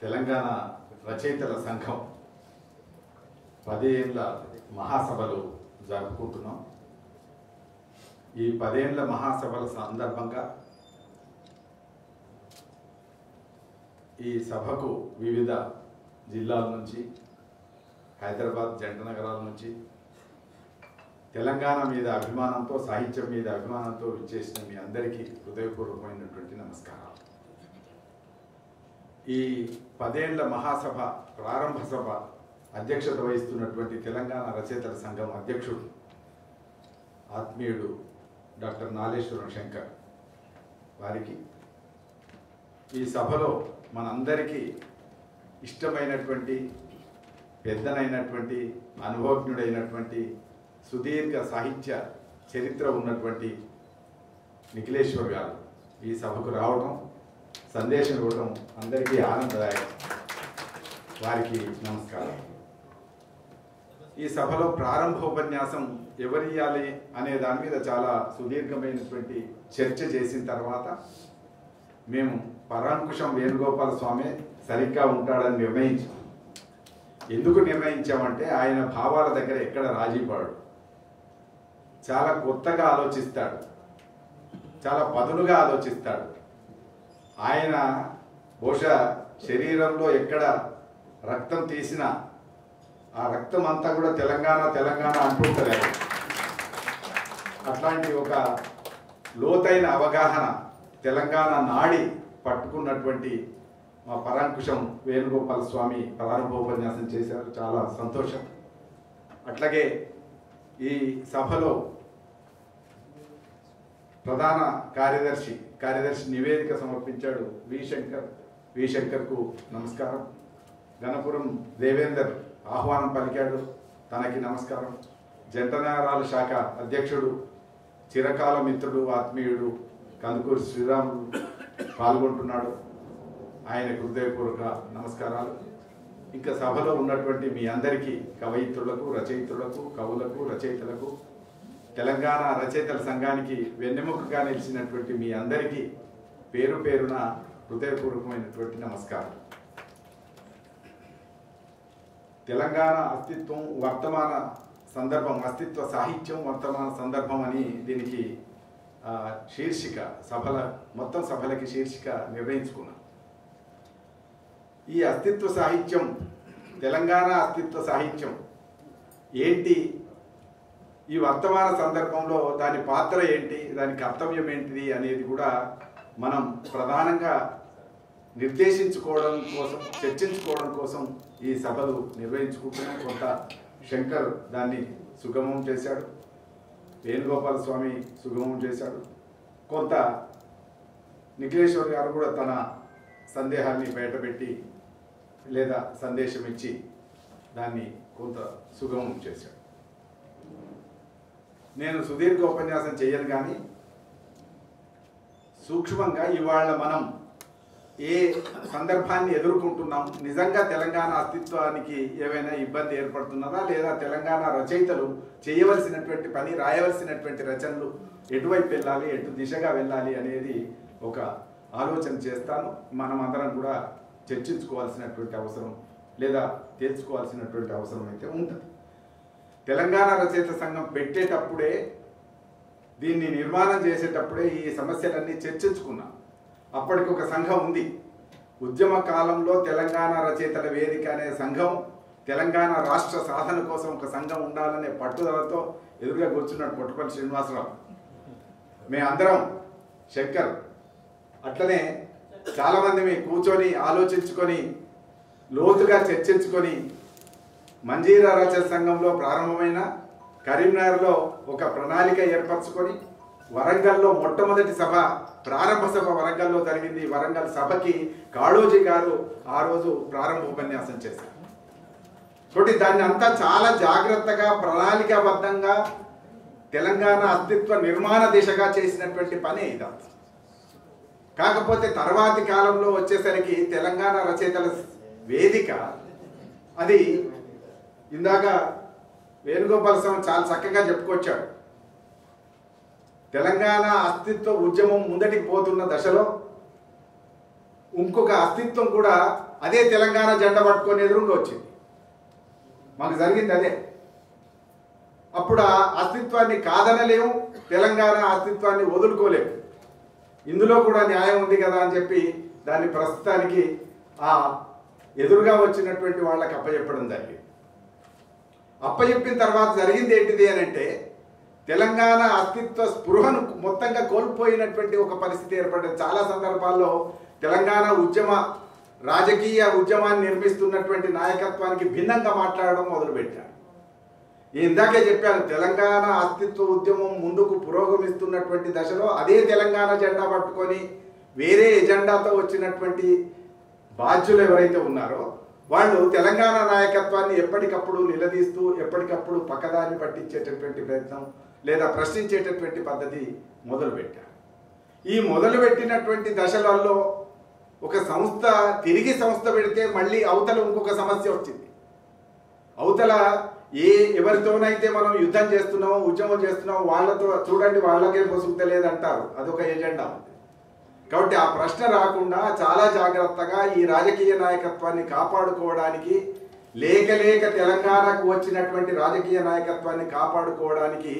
తెలంగాణ రచయితల సంఘం 10 ఏళ్ల మహాసభలు జరుపుకుంటున్నాం. ఈ 10 ఏళ్ల మహాసభల సందర్భంగా ఈ సభకు వివిధ జిల్లాల నుంచి, హైదరాబాద్ జంట నగరాల నుంచి తెలంగాణ మీద అభిమానంతో, సాహిత్యం మీద అభిమానంతో విచ్చేసిన మీ అందరికీ హృదయపూర్వకమైనటువంటి నమస్కారాలు. ఈ 10 ఏళ్ల మహాసభ ప్రారంభ సభ అధ్యక్షత వహిస్తున్నటువంటి తెలంగాణ రచయితల సంఘం అధ్యక్షుడు ఆత్మీయుడు డాక్టర్ నాలేశ్వరం శంకర్ వారికి, ఈ సభలో మనందరికీ ఇష్టమైనటువంటి, పెద్దనైనటువంటి, అనుభవజ్ఞుడైనటువంటి, సుదీర్ఘ సాహిత్య చరిత్ర ఉన్నటువంటి నిఖిలేశ్వర్ గారు ఈ సభకు రావడం, సందేశం ఇవ్వడం అందరికీ ఆనందదాయకం. వారికి నమస్కారం. ఈ సభలో ప్రారంభోపన్యాసం ఎవరియాలి అనే దాని మీద చాలా సుదీర్ఘమైనటువంటి చర్చ చేసిన తర్వాత మేము పరాంకుశం వేణుగోపాల స్వామి సరిగ్గా ఉంటాడని నిర్ణయించాం. ఎందుకు నిర్ణయించామంటే ఆయన భావాల దగ్గర ఎక్కడ రాజీ పడడు, చాలా కొత్తగా ఆలోచిస్తాడు, చాలా పదునుగా ఆలోచిస్తాడు. ఆయన బహుశా శరీరంలో ఎక్కడ రక్తం తీసినా ఆ రక్తం అంతా కూడా తెలంగాణ తెలంగాణ అంటుంటారు. అట్లాంటి ఒక లోతైన అవగాహన, తెలంగాణ నాడి పట్టుకున్నటువంటి మా పరాంకుశం వేణుగోపాల స్వామి ప్రారంభోపన్యాసం చేశారు. చాలా సంతోషం. అట్లాగే ఈ సభలో ప్రధాన కార్యదర్శి నివేదిక సమర్పించాడు వి శంకర్కు నమస్కారం. గణపురం దేవేందర్ ఆహ్వానం పలికాడు, తనకి నమస్కారం. జంట నగరాల శాఖ అధ్యక్షుడు, చిరకాల మిత్రుడు, ఆత్మీయుడు కందుకూరి శ్రీరాములు పాల్గొంటున్నాడు, ఆయనకు హృదయపూర్వక నమస్కారాలు. ఇంకా సభలో ఉన్నటువంటి మీ అందరికీ, కవయిత్రులకు, రచయిత్రులకు, కవులకు, రచయితలకు, తెలంగాణ రచయితల సంఘానికి వెన్నెముకగా నిలిచినటువంటి మీ అందరికీ పేరు పేరున హృదయపూర్వకమైనటువంటి నమస్కారం. తెలంగాణ అస్తిత్వం వర్తమాన సందర్భం, అస్తిత్వ సాహిత్యం వర్తమాన సందర్భం అని దీనికి శీర్షిక, మొత్తం సభలకి శీర్షిక నిర్ణయించుకున్నాం. ఈ అస్తిత్వ సాహిత్యం, తెలంగాణ అస్తిత్వ సాహిత్యం ఏంటి, ఈ వర్తమాన సందర్భంలో దాని పాత్ర ఏంటి, దాని కర్తవ్యం ఏంటిది అనేది కూడా మనం ప్రధానంగా నిర్దేశించుకోవడం కోసం, చర్చించుకోవడం కోసం ఈ సభలు నిర్వహించుకుంటున్నాం. కొంత శంకర్ దాన్ని సుగమం చేశాడు, వేణుగోపాల స్వామి సుగమం చేశాడు, కొంత నిఖిలేశ్వర్ గారు కూడా తన సందేహాన్ని బయటపెట్టి లేదా సందేశం ఇచ్చి దాన్ని కొంత సుగమం చేశాడు. నేను సుదీర్ఘ ఉపన్యాసం చేయను, కానీ సూక్ష్మంగా ఇవాళ మనం ఏ సందర్భాన్ని ఎదుర్కొంటున్నాం, నిజంగా తెలంగాణ అస్తిత్వానికి ఏమైనా ఇబ్బంది ఏర్పడుతున్నదా, లేదా తెలంగాణ రచయితలు చేయవలసినటువంటి పని, రాయవలసినటువంటి రచనలు ఎటువైపు వెళ్ళాలి, ఎటు దిశగా వెళ్ళాలి అనేది ఒక ఆలోచన చేస్తాను. మనం అందరం కూడా చర్చించుకోవాల్సినటువంటి అవసరం లేదా తెలుసుకోవాల్సినటువంటి అవసరం అయితే ఉంటుంది. తెలంగాణ రచయిత సంఘం పెట్టేటప్పుడే, దీన్ని నిర్మాణం చేసేటప్పుడే ఈ సమస్యలన్నీ చర్చించుకున్నాం. అప్పటికి ఒక సంఘం ఉంది. ఉద్యమ కాలంలో తెలంగాణ రచయితల వేదిక అనే సంఘం, తెలంగాణ రాష్ట్ర సాధన కోసం ఒక సంఘం ఉండాలనే పట్టుదలతో ఎదురుగా కూర్చున్నాడు పొట్టుపల్లి శ్రీనివాసరావు, మేమందరం, శంకర్, అట్లనే చాలామంది మీ కూర్చొని ఆలోచించుకొని లోతుగా చర్చించుకొని మంజీరా రచయిత సంఘంలో ప్రారంభమైన, కరీంనగర్లో ఒక ప్రణాళిక ఏర్పరచుకొని, వరంగల్లో మొట్టమొదటి సభ, ప్రారంభ సభ వరంగల్లో జరిగింది. వరంగల్ సభకి కాళోజీ గారు ఆ రోజు ప్రారంభోపన్యాసం చేశారు. కాబట్టి దాన్ని అంతా చాలా జాగ్రత్తగా, ప్రణాళికాబద్ధంగా తెలంగాణ అస్తిత్వ నిర్మాణ దిశగా చేసినటువంటి పని ఇదంతా. కాకపోతే తర్వాతి కాలంలో వచ్చేసరికి తెలంగాణ రచయితల వేదిక, అది ఇందాక వేణుగోపాల స్వామి చాలా చక్కగా చెప్పుకొచ్చాడు. తెలంగాణ అస్తిత్వ ఉద్యమం ముందటికి పోతున్న దశలో ఇంకొక అస్తిత్వం కూడా అదే తెలంగాణ జెండా పట్టుకొని ఎదురుగా వచ్చింది. మాకు జరిగింది అదే. అప్పుడు ఆ అస్తిత్వాన్ని కాదనలేము, తెలంగాణ అస్తిత్వాన్ని వదులుకోలేము. ఇందులో కూడా న్యాయం ఉంది కదా అని చెప్పి దాన్ని ప్రస్తుతానికి ఆ ఎదురుగా వచ్చినటువంటి వాళ్ళకి అప్పచెప్పడం జరిగింది. అప్పచెప్పిన తర్వాత జరిగింది ఏంటిది అని అంటే, తెలంగాణ అస్తిత్వ స్పృహను మొత్తంగా కోల్పోయినటువంటి ఒక పరిస్థితి ఏర్పడింది. చాలా సందర్భాల్లో తెలంగాణ రాజకీయ ఉద్యమాన్ని నిర్మిస్తున్నటువంటి నాయకత్వానికి భిన్నంగా మాట్లాడడం మొదలుపెట్టారు. ఇందాకే చెప్పాను, తెలంగాణ అస్తిత్వ ఉద్యమం ముందుకు పురోగమిస్తున్నటువంటి దశలో అదే తెలంగాణ జెండా పట్టుకొని వేరే ఎజెండాతో వచ్చినటువంటి బాధ్యులు ఎవరైతే ఉన్నారో వాళ్ళు తెలంగాణ నాయకత్వాన్ని ఎప్పటికప్పుడు నిలదీస్తూ ఎప్పటికప్పుడు పక్కదాన్ని పట్టించేటటువంటి ప్రయత్నం లేదా ప్రశ్నించేటటువంటి పద్ధతి మొదలుపెట్టారు. ఈ మొదలుపెట్టినటువంటి దశలలో ఒక సంస్థ తిరిగి సంస్థ పెడితే మళ్ళీ అవతల ఇంకొక సమస్య వచ్చింది. అవతల ఎవరితోనైతే మనం యుద్ధం చేస్తున్నామో ఉద్యమం చేస్తున్నామో వాళ్ళతో చూడండి వాళ్ళకే పొసుగుతలేదంటారు, అదొక ఎజెండా ఉంది. కాబట్టి ఆ ప్రశ్న రాకుండా చాలా జాగ్రత్తగా ఈ రాజకీయ నాయకత్వాన్ని కాపాడుకోవడానికి లేక తెలంగాణకు వచ్చినటువంటి రాజకీయ నాయకత్వాన్ని కాపాడుకోవడానికి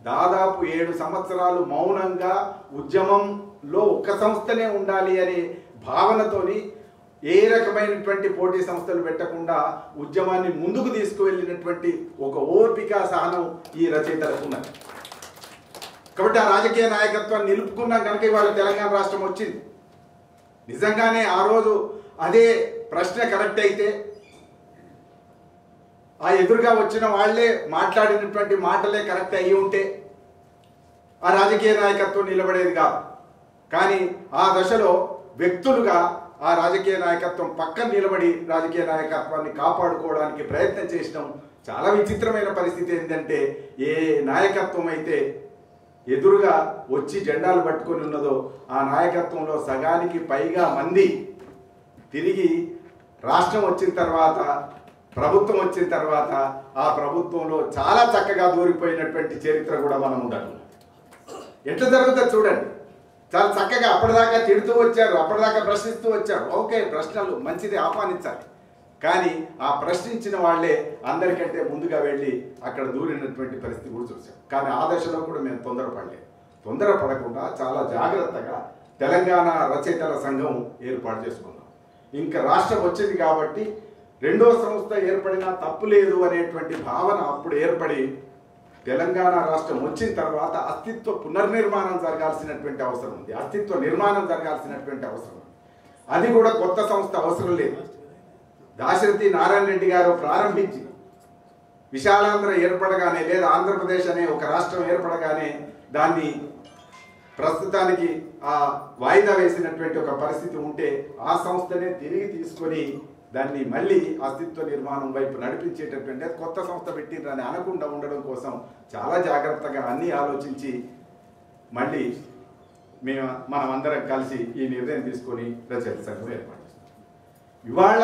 దాదాపు 7 సంవత్సరాలు మౌనంగా ఉద్యమంలో ఒక సంస్థనే ఉండాలి అనే భావనతోని ఏ రకమైనటువంటి పోటీ సంస్థలు పెట్టకుండా ఉద్యమాన్ని ముందుకు తీసుకువెళ్ళినటువంటి ఒక ఓపిక సహనం ఈ రచయితలకు ఉన్నది. కాబట్టి ఆ రాజకీయ నాయకత్వాన్ని నిలుపుకున్నాం కనుక ఇవాళ తెలంగాణ రాష్ట్రం వచ్చింది. నిజంగానే ఆ రోజు అదే ప్రశ్న కరెక్ట్ అయితే ఆ ఎదురుగా వచ్చిన వాళ్లే మాట్లాడినటువంటి మాటలే కరెక్ట్ అయ్యి ఉంటే ఆ రాజకీయ నాయకత్వం నిలబడేది కాదు. కానీ ఆ దశలో వ్యక్తులుగా ఆ రాజకీయ నాయకత్వం పక్కన నిలబడి రాజకీయ నాయకత్వాన్ని కాపాడుకోవడానికి ప్రయత్నం చేసినాం. చాలా విచిత్రమైన పరిస్థితి ఏంటంటే, ఏ నాయకత్వం అయితే ఎదురుగా వచ్చి జెండాలు పట్టుకొని ఉన్నదో ఆ నాయకత్వంలో సగానికి పైగా మంది తిరిగి రాష్ట్రం వచ్చిన తర్వాత ప్రభుత్వం వచ్చిన తర్వాత ఆ ప్రభుత్వంలో చాలా చక్కగా దూరిపోయినటువంటి చరిత్ర కూడా మనం ఉండదు. ఎట్లా జరుగుతుందో చూడండి. చాలా చక్కగా అప్పటిదాకా తిడుతూ వచ్చారు, అప్పటిదాకా ప్రశ్నిస్తూ వచ్చారు. ఓకే, ప్రశ్నలు మంచిది, ఆహ్వానించాలి. కానీ ఆ ప్రశ్నించిన వాళ్ళే అందరికంటే ముందుగా వెళ్ళి అక్కడ దూరినటువంటి పరిస్థితి కూడా చూసాం. కానీ ఆ దశలో కూడా మేము తొందరపడకుండా చాలా జాగ్రత్తగా తెలంగాణ రచయితల సంఘం ఏర్పాటు చేసుకున్నాం. ఇంకా రాష్ట్రం వచ్చింది కాబట్టి రెండో సంస్థ ఏర్పడినా తప్పు లేదు అనేటువంటి భావన అప్పుడు ఏర్పడి తెలంగాణ రాష్ట్రం వచ్చిన తర్వాత అస్తిత్వ పునర్నిర్మాణం జరగాల్సినటువంటి అవసరం ఉంది. అస్తిత్వ నిర్మాణం జరగాల్సినటువంటి అవసరం ఉంది. అది కూడా కొత్త సంస్థ అవసరం లేదు. దాశరథి నారాయణ రెడ్డి గారు ప్రారంభించి విశాలాంధ్ర ఏర్పడగానే లేదా ఆంధ్రప్రదేశ్ అనే ఒక రాష్ట్రం ఏర్పడగానే దాన్ని ప్రస్తుతానికి ఆ వాయిదా వేసినటువంటి ఒక పరిస్థితి ఉంటే ఆ సంస్థనే తిరిగి తీసుకొని దాన్ని మళ్ళీ అస్తిత్వ నిర్మాణం వైపు నడిపించేటటువంటి కొత్త సంస్థ పెట్టిండ్రని అనకుండా ఉండడం కోసం చాలా జాగ్రత్తగా అన్నీ ఆలోచించి మళ్ళీ మనం అందరం కలిసి ఈ నిర్ణయం తీసుకొని రచయిత సంఘం ఏర్పాటు చేస్తాం. ఇవాళ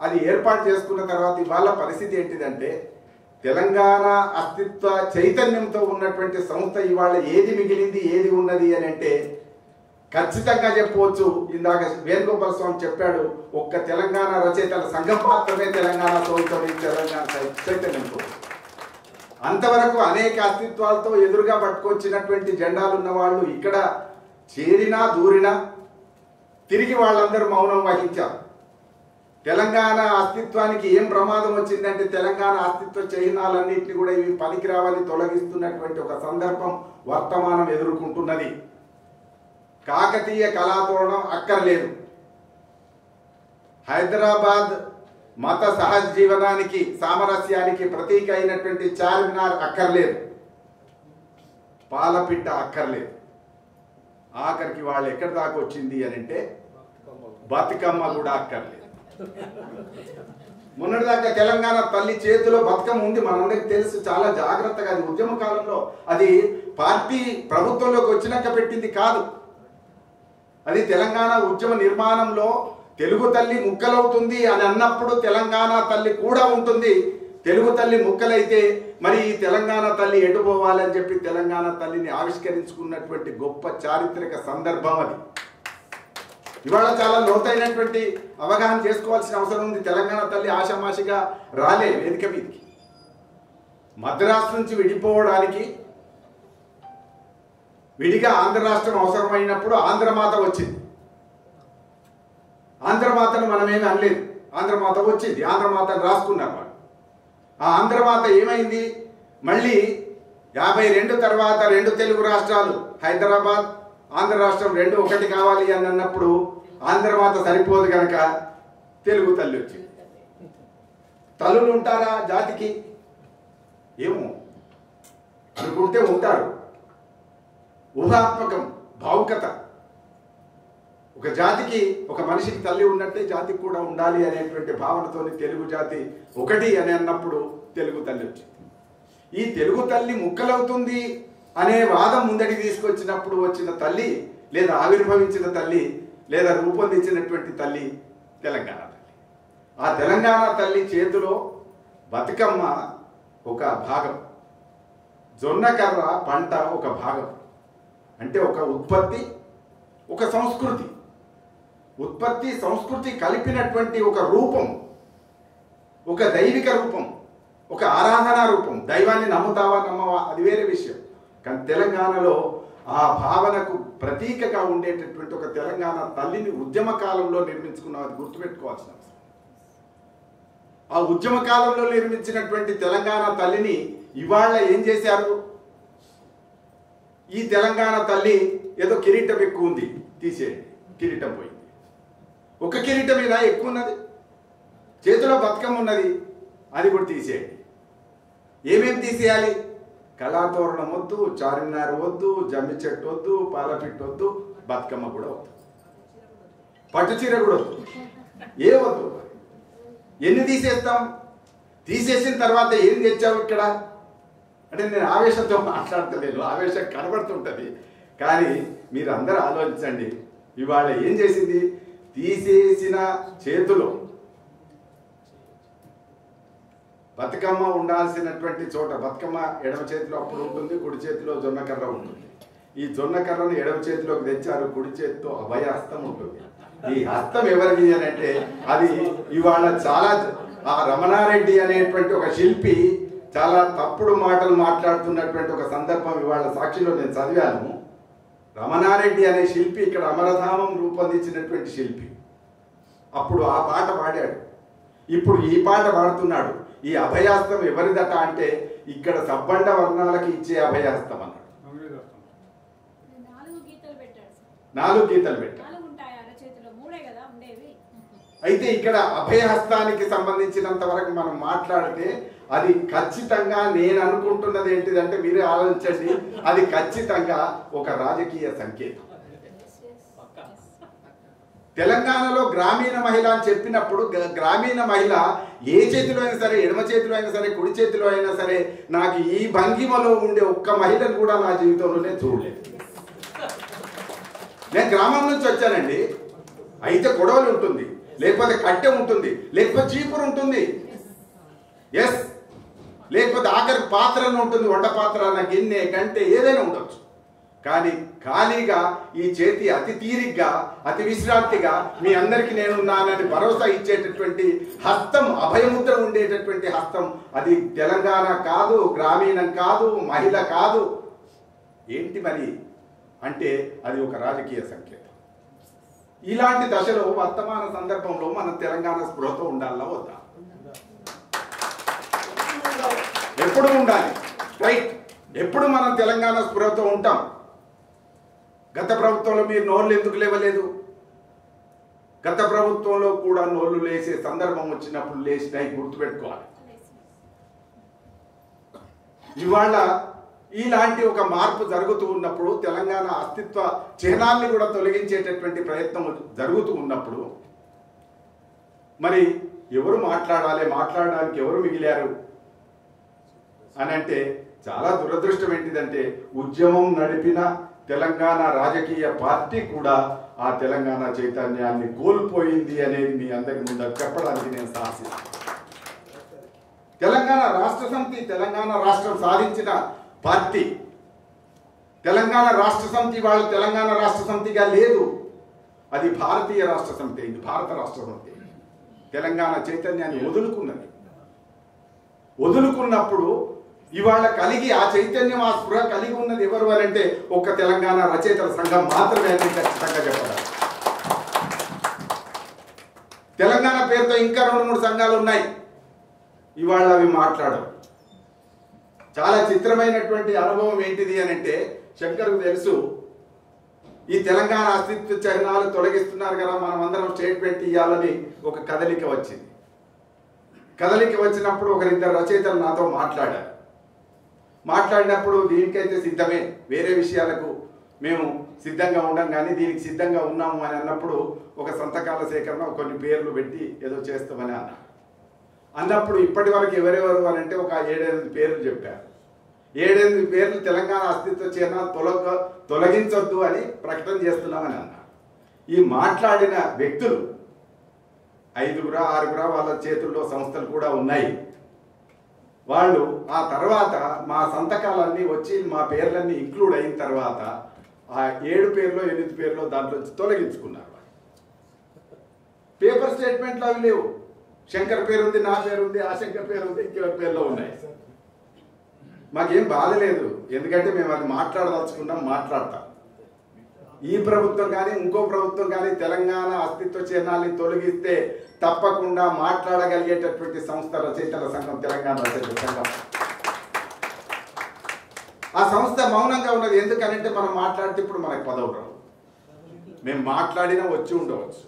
అది ఏర్పాటు చేసుకున్న తర్వాత ఇవాళ పరిస్థితి ఏంటిదంటే, తెలంగాణ అస్తిత్వ చైతన్యంతో ఉన్నటువంటి సంస్థ ఇవాళ ఏది మిగిలింది ఏది ఉన్నది అని అంటే ఖచ్చితంగా చెప్పవచ్చు. ఇందాక వేణుగోపాల స్వామి చెప్పాడు, ఒక్క తెలంగాణ రచయితల సంఘం మాత్రమే తెలంగాణ తెలంగాణ చైతన్యంతో. అంతవరకు అనేక అస్తిత్వాలతో ఎదురుగా పట్టుకొచ్చినటువంటి జెండాలు ఉన్న వాళ్ళు ఇక్కడ చేరినా దూరినా తిరిగి వాళ్ళందరూ మౌనం వహించారు. తెలంగాణ అస్తిత్వానికి ఏం ప్రమాదం వచ్చిందంటే, తెలంగాణ అస్తిత్వ చిహ్నాలన్నింటినీ కూడా ఇవి పనికిరావని తొలగిస్తున్నటువంటి ఒక సందర్భం వర్తమానం ఎదుర్కొంటున్నది. కాకతీయ కళాతోరణం అక్కర్లేదు. హైదరాబాద్ మత సహజీవనానికి సామరస్యానికి ప్రతీక అయినటువంటి చార్మినార్ అక్కర్లేదు. పాలపిట్ట అక్కర్లేదు. ఆఖరికి వాళ్ళు ఎక్కడి దాకా వచ్చింది అని అంటే బతుకమ్మ కూడా అక్కర్లేదు. మొన్నటిదాకా తెలంగాణ తల్లి చేతిలో బతుకమ్మ ఉంది, మనందరికి తెలుసు. చాలా జాగ్రత్తగా, అది ఉద్యమ కాలంలో, అది పార్టీ ప్రభుత్వంలోకి వచ్చినాక పెట్టింది కాదు. అది తెలంగాణ ఉద్యమ నిర్మాణంలో తెలుగు తల్లి ముక్కలవుతుంది అని అన్నప్పుడు తెలంగాణ తల్లి కూడా ఉంటుంది. తెలుగు తల్లి ముక్కలైతే మరి ఈ తెలంగాణ తల్లి ఎటు పోవాలని చెప్పి తెలంగాణ తల్లిని ఆవిష్కరించుకున్నటువంటి గొప్ప చారిత్రక సందర్భం అది. ఇవాళ చాలా లోతైనటువంటి అవగాహన చేసుకోవాల్సిన అవసరం ఉంది. తెలంగాణ తల్లి ఆషామాషిగా రాలే వేదిక మీదకి. మద్రాసు నుంచి విడిపోవడానికి విడిగా ఆంధ్ర రాష్ట్రం అవసరమైనప్పుడు ఆంధ్రమాత వచ్చింది. ఆంధ్రమాతను మనమేమి అనలేదు, ఆంధ్రమాత వచ్చింది, ఆంధ్రమాతను రాసుకున్నారు వాళ్ళు. ఆ ఆంధ్రమాత ఏమైంది, మళ్ళీ 52 తర్వాత 2 తెలుగు రాష్ట్రాలు హైదరాబాద్ ఆంధ్ర రాష్ట్రం 2 ఒకటి కావాలి అని అన్నప్పుడు ఆంధ్రమాత సరిపోదు కనుక తెలుగు తల్లి వచ్చింది. తల్లులు ఉంటారా జాతికి? ఏమో అనుకుంటే ఉంటారు. ఊహాత్మకం, భావుకత. ఒక జాతికి, ఒక మనిషికి తల్లి ఉన్నట్టే జాతికి కూడా ఉండాలి అనేటువంటి భావనతోని తెలుగు జాతి ఒకటి అని అన్నప్పుడు తెలుగు తల్లి వచ్చింది. ఈ తెలుగు తల్లి ముక్కలవుతుంది అనే వాదం ముందడికి తీసుకొచ్చినప్పుడు వచ్చిన తల్లి, లేదా ఆవిర్భవించిన తల్లి, లేదా రూపొందించినటువంటి తల్లి తెలంగాణ తల్లి. ఆ తెలంగాణ తల్లి చేతిలో బతుకమ్మ ఒక భాగం, జొన్నకర్ర పంట ఒక భాగం. అంటే ఒక ఉత్పత్తి, ఒక సంస్కృతి, ఉత్పత్తి సంస్కృతి కలిపినటువంటి ఒక రూపం, ఒక దైవిక రూపం, ఒక ఆరాధనా రూపం. దైవాన్ని నమ్ముతావా నమ్మవా అది వేరే విషయం, కానీ తెలంగాణలో ఆ భావనకు ప్రతీకగా ఉండేటటువంటి ఒక తెలంగాణ తల్లిని ఉద్యమ కాలంలో నిర్మించుకున్నాం. అది గుర్తుపెట్టుకోవాల్సిన అవసరం. ఆ ఉద్యమ కాలంలో నిర్మించినటువంటి తెలంగాణ తల్లిని ఇవాళ ఏం చేశారు? ఈ తెలంగాణ తల్లి ఏదో కిరీటం ఎక్కువ ఉంది, తీసేయండి, కిరీటం పోయింది. ఒక కిరీటం మీద ఎక్కువ ఉన్నది, చేతిలో బతుకమ్మ ఉన్నది, అది కూడా తీసేయండి. ఏమేమి తీసేయాలి? కళాతోరణం వద్దు, చార్మినార్ వద్దు, జమ్మి చెట్టు వద్దు, పాలపిట్టు వద్దు, బతుకమ్మ కూడా వద్దు, పట్టు చీర కూడా వద్దు, ఏ వద్దు. ఎన్ని తీసేస్తాం? తీసేసిన తర్వాత ఏం తెచ్చావు ఇక్కడ అంటే, నేను ఆవేశంతో మాట్లాడతలేను, ఆవేశం కనబడుతుంటుంది. కానీ మీరు అందరూ ఆలోచించండి, ఇవాళ ఏం చేసింది? తీసేసిన చేతిలో బతుకమ్మ ఉండాల్సినటువంటి చోట బతుకమ్మ ఎడమ చేతిలో అప్పుడు ఉంటుంది, కుడి చేతిలో జొన్నకర్ర ఉంటుంది. ఈ జొన్నకర్రను ఎడమ చేతిలోకి తెచ్చారు, కుడి చేతితో అభయహస్తం ఉంటుంది. ఈ హస్తం ఎవరిది అని అంటే, అది ఇవాళ చాలా ఆ రమణారెడ్డి అనేటువంటి ఒక శిల్పి చాలా తప్పుడు మాటలు మాట్లాడుతున్నటువంటి ఒక సందర్భం ఇవాళ సాక్షిలో నేను చదివాను. రమణారెడ్డి అనే శిల్పి ఇక్కడ అమరధామం రూపొందించినటువంటి శిల్పి. అప్పుడు ఆ పాట పాడాడు, ఇప్పుడు ఈ పాట పాడుతున్నాడు. ఈ అభయాస్తం ఎవరిదట అంటే, ఇక్కడ సబ్బండ వర్ణాలకి ఇచ్చే అభయాస్తం అన్నాడు. 4 గీతలు పెట్టాడు. అయితే ఇక్కడ అభయహస్తానికి సంబంధించినంత వరకు మనం మాట్లాడితే, అది ఖచ్చితంగా నేను అనుకుంటున్నది ఏంటిదంటే, మీరే ఆలోచించండి, అది ఖచ్చితంగా ఒక రాజకీయ సంకేతం. తెలంగాణలో గ్రామీణ మహిళ అని చెప్పినప్పుడు, గ్రామీణ మహిళ ఏ చేతిలో అయినా సరే, ఎడమ చేతిలో అయినా సరే, కుడి చేతిలో అయినా సరే, నాకు ఈ భంగిమలో ఉండే ఒక్క మహిళను కూడా నా జీవితంలో నేను చూడలేదు. నేను గ్రామం నుంచి వచ్చానండి. అయితే కొడవలు ఉంటుంది, లేకపోతే కట్టె ఉంటుంది, లేకపోతే చీపురు ఉంటుంది, ఎస్, లేకపోతే ఆఖరి పాత్రను ఉంటుంది, వంట పాత్ర, గిన్నె, గంటె ఏదైనా ఉండొచ్చు. కానీ ఖాళీగా ఈ చేతి అతి తీరిగ్గా, అతి విశ్రాంతిగా మీ అందరికీ నేనున్నానని భరోసా ఇచ్చేటటువంటి హస్తం, అభయముద్ర ఉండేటటువంటి హస్తం, అది తెలంగాణ కాదు, గ్రామీణం కాదు, మహిళ కాదు. ఏంటి మరి అంటే, అది ఒక రాజకీయ సంకేతం. ఇలాంటి దశలో వర్తమాన సందర్భంలో మనం తెలంగాణ స్పృహతో ఉండాలా వద్దా? ఎప్పుడు ఉండాలి, రైట్? ఎప్పుడు మనం తెలంగాణ స్పృహతో ఉంటాం. గత ప్రభుత్వంలో మీరు నోళ్ళు ఎందుకు లేవలేదు? గత ప్రభుత్వంలో కూడా నోళ్ళు లేసే సందర్భం వచ్చినప్పుడు లేచినాయి, గుర్తుపెట్టుకోవాలి. ఇవాళ ఇలాంటి ఒక మార్పు జరుగుతూ ఉన్నప్పుడు, తెలంగాణ అస్తిత్వ చిహ్నాన్ని కూడా తొలగించేటటువంటి ప్రయత్నం జరుగుతూ ఉన్నప్పుడు, మరి ఎవరు మాట్లాడాలి, మాట్లాడడానికి ఎవరు మిగిలారు అని అంటే, చాలా దురదృష్టం ఏంటిదంటే, ఉద్యమం నడిపిన తెలంగాణ రాజకీయ పార్టీ కూడా ఆ తెలంగాణ చైతన్యాన్ని కోల్పోయింది అనేది మీ అందరి ముందు చెప్పడానికి నేను సాహసిస్తాను. తెలంగాణ రాష్ట్ర సమితి, తెలంగాణ రాష్ట్రం సాధించిన పార్టీ, తెలంగాణ రాష్ట్ర సమితి వాళ్ళు తెలంగాణ రాష్ట్ర సమితిగా లేదు. అది భారతీయ రాష్ట్ర సమితి అయింది, భారత రాష్ట్ర సమితి. తెలంగాణ చైతన్యాన్ని వదులుకున్నప్పుడు ఇవాళ కలిగి ఆ చైతన్యం, ఆ స్పృహ కలిగి ఉన్నది ఎవరు అని అంటే ఒక్క తెలంగాణ రచయితల సంఘం మాత్రమే అని ఖచ్చితంగా చెప్పాలి. తెలంగాణ పేరుతో ఇంకా 2-3 సంఘాలు ఉన్నాయి, ఇవాళ అవి మాట్లాడవు. చాలా చిత్రమైనటువంటి అనుభవం ఏంటిది అని అంటే, శంకర్కు తెలుసు ఈ తెలంగాణ అస్తిత్వ చిహ్నాలు తొలగిస్తున్నారు కదా, మనం అందరం స్టేట్మెంట్ ఇవ్వాలని ఒక కదలిక వచ్చింది. కదలిక వచ్చినప్పుడు 1-2 రచయితలు నాతో మాట్లాడినప్పుడు దీనికైతే సిద్ధమే, వేరే విషయాలకు మేము సిద్ధంగా ఉండం, కానీ దీనికి సిద్ధంగా ఉన్నాము అని అన్నప్పుడు ఒక సంతకాల సేకరణ కొన్ని పేర్లు పెట్టి ఏదో చేస్తామని అన్నప్పుడు ఇప్పటి వరకు ఎవరెవరు అని అంటే ఒక 7-8 పేర్లు చెప్పారు. 7-8 పేర్లు తెలంగాణ అస్తిత్వ చిహ్నాలు తొలగించొద్దు అని ప్రకటన చేస్తున్నామని అన్నారు. ఈ మాట్లాడిన వ్యక్తులు 5-6 వాళ్ళ చేతుల్లో సంస్థలు కూడా ఉన్నాయి. వాళ్ళు ఆ తర్వాత మా సంతకాలన్నీ వచ్చి మా పేర్లన్నీ ఇంక్లూడ్ అయిన తర్వాత ఆ 7 పేర్లో 8 పేర్లో దాంట్లో తొలగించుకున్నారు. పేపర్ స్టేట్మెంట్లు అవి లేవు. శంకర్ పేరుంది, నా పేరుంది, ఆ శంకర్ పేరుంది, ఇంకెవరి పేర్లో ఉన్నాయి. మాకేం బాధ లేదు, ఎందుకంటే మేము అది మాట్లాడదలుచుకున్నాం, మాట్లాడతాం. ఈ ప్రభుత్వం కానీ ఇంకో ప్రభుత్వం కానీ తెలంగాణ అస్తిత్వ చిహ్నాల్ని తొలగిస్తే తప్పకుండా మాట్లాడగలిగేటటువంటి సంస్థ రచయితల సంఘం, తెలంగాణ రచయితల సంఘం. ఆ సంస్థ మౌనంగా ఉన్నది. ఎందుకనంటే మనం మాట్లాడితే ఇప్పుడు మనకు పదవులు రావు. మేము మాట్లాడినా వచ్చి ఉండవచ్చు,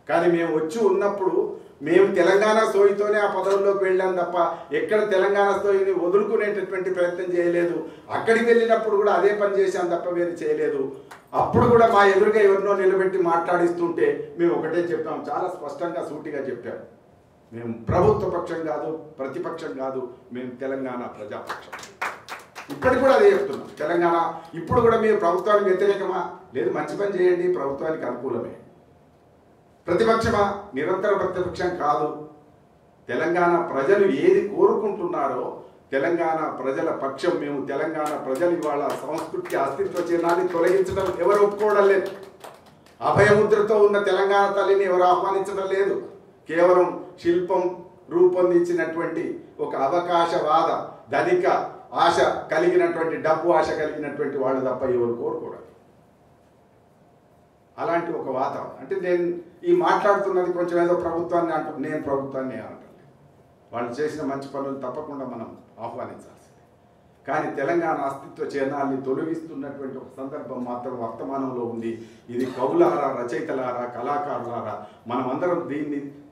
కానీ మేము వచ్చి ఉన్నప్పుడు మేము తెలంగాణ సోయితోనే ఆ పదవుల్లోకి వెళ్ళాం తప్ప ఎక్కడ తెలంగాణ సోయిని వదులుకునేటటువంటి ప్రయత్నం చేయలేదు. అక్కడికి వెళ్ళినప్పుడు కూడా అదే పని చేశాం తప్ప వేరు చేయలేదు. అప్పుడు కూడా మా ఎదురుగా ఎవరినో నిలబెట్టి మాట్లాడిస్తుంటే మేము ఒకటే చెప్పాం, చాలా స్పష్టంగా సూటిగా చెప్పాం, మేము ప్రభుత్వ పక్షం కాదు, ప్రతిపక్షం కాదు, మేము తెలంగాణ ప్రజాపక్షం. ఇప్పటికి కూడా అదే చెప్తున్నాం. తెలంగాణ ఇప్పుడు కూడా మీరు ప్రభుత్వానికి వ్యతిరేకమా? లేదు, మంచి పని చేయండి, ప్రభుత్వానికి అనుకూలమే. ప్రతిపక్షమా? నిరంతర ప్రతిపక్షం కాదు. తెలంగాణ ప్రజలు ఏది కోరుకుంటున్నారో తెలంగాణ ప్రజల పక్షం మేము. తెలంగాణ ప్రజలు ఇవాళ సంస్కృతి అస్తిత్వ చిహ్నాన్ని తొలగించడం ఎవరు ఒప్పుకోవడం లేదు. అభయముద్రతో ఉన్న తెలంగాణ తల్లిని ఎవరు ఆహ్వానించడం లేదు. కేవలం శిల్పం రూపొందించినటువంటి ఒక అవకాశవాద ధనిక ఆశ కలిగినటువంటి, డబ్బు ఆశ కలిగినటువంటి వాళ్ళు తప్ప ఎవరు కోరుకోవడం. అలాంటి ఒక వాతావరణం. అంటే నేను ఈ మాట్లాడుతున్నది కొంచెం ఏదో ప్రభుత్వాన్ని నేను ప్రభుత్వాన్ని అంటాను. వాళ్ళు చేసిన మంచి పనులు తప్పకుండా మనం ఆహ్వానించాల్సిందే. కానీ తెలంగాణ అస్తిత్వ చిహ్నాల్ని తొలగిస్తున్నటువంటి ఒక సందర్భం మాత్రం వర్తమానంలో ఉంది. ఇది కవులారా, రచయితలారా, కళాకారులారా మనమందరం